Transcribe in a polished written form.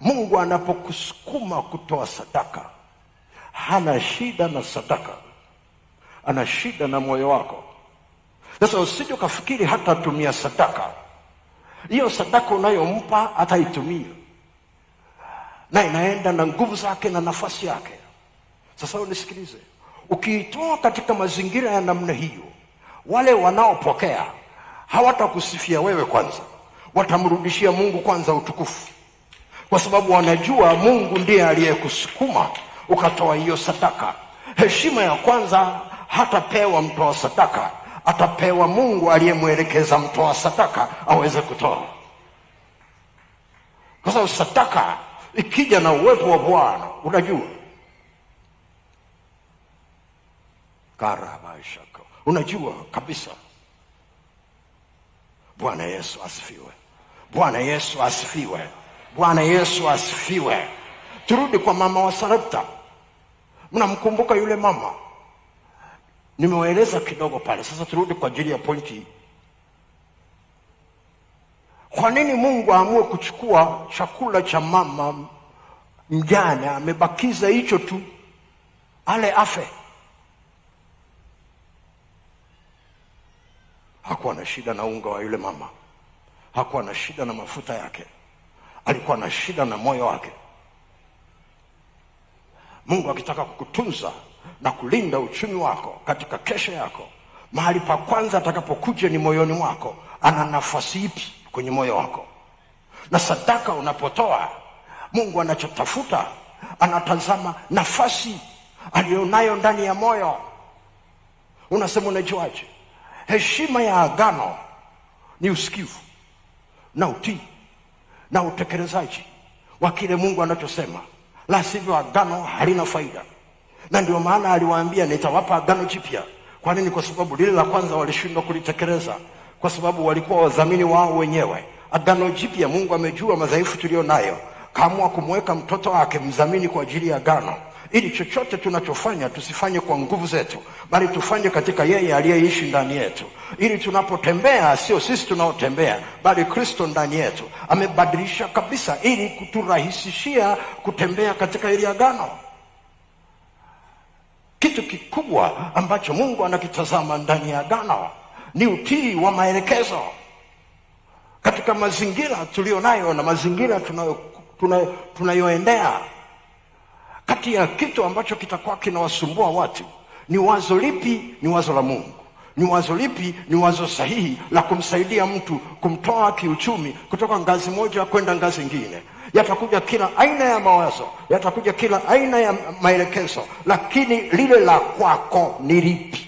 Mungu anapokusukuma kutoa sadaka, hana shida na sadaka, ana shida na moyo wako. Sasa usije ukafikiri hata tumia sadaka. Hiyo sadaka unayompa hataitumia, na inaenda na nguvu zake na nafasi yake. Sasa unisikilize, ukiitoa katika mazingira ya namna hiyo, wale wanaopokea hawatakusifia wewe kwanza, watamrudishia Mungu kwanza utukufu, kwa sababu wanajua Mungu ndiye aliyekusukuma ukatoa hiyo sadaka. Heshima ya kwanza hatapewa mtoa sadaka, atapewa Mungu aliyemwelekeza mtoa sadaka aweze kutoa. Kwa sababu sadaka ikija na uwepo wa Bwana, unajua karabashaka, unajua kabisa. Bwana Yesu asifiwe. Bwana Yesu asifiwe. Bwana Yesu asifiwe. Turudi kwa mama wa Sarepta. Mnamkumbuka yule mama? Nimewaeleza kidogo pale. Sasa turudi kwa ajili ya pointi. Kwa nini Mungu aamue kuchukua chakula cha mama mjane, amebakiza hicho tu, ale afe? Hakuwa na shida na unga wa yule mama, hakuwa na shida na mafuta yake, alikuwa na shida na moyo wake. Mungu akitaka kukutunza na kulinda uchumi wako katika kesho yako, mahali pa kwanza atakapokuja ni moyoni mwako. Ana nafasi ipi kwenye moyo wako? Na sadaka unapotoa, Mungu anachotafuta, anatazama nafasi alionayo ndani ya moyo. Unasema unajuaje? Heshima ya agano ni usikivu na utii na utekelezaji wa kile Mungu anachosema, la sivyo agano halina faida. Na ndio maana aliwaambia nitawapa agano jipya. Kwa nini? Kwa sababu lile la kwanza walishindwa kulitekeleza, kwa sababu walikuwa wadhamini wao wenyewe. Agano jipya, Mungu amejua madhaifu tulio nayo, kaamua kumweka mtoto wake mdhamini kwa ajili ya agano, ili chochote tunachofanya tusifanye kwa nguvu zetu, bali tufanye katika yeye aliyeishi ndani yetu. Ili tunapotembea sio sisi tunaotembea, bali Kristo ndani yetu. Amebadilisha kabisa ili kuturahisishia kutembea katika ile agano. Kitu kikubwa ambacho Mungu anakitazama ndani ya agano ni utii wa maelekezo. Katika mazingira tulionayo na mazingira tunayoendea, kati ya kitu ambacho kitakuwa kinawasumbua watu ni wazo lipi ni wazo la Mungu, ni wazo lipi ni wazo sahihi la kumsaidia mtu kumtoa kiuchumi kutoka ngazi moja kwenda ngazi nyingine. Yatakuja kila aina ya mawazo, yatakuja kila aina ya maelekezo, lakini lile la kwako ni lipi?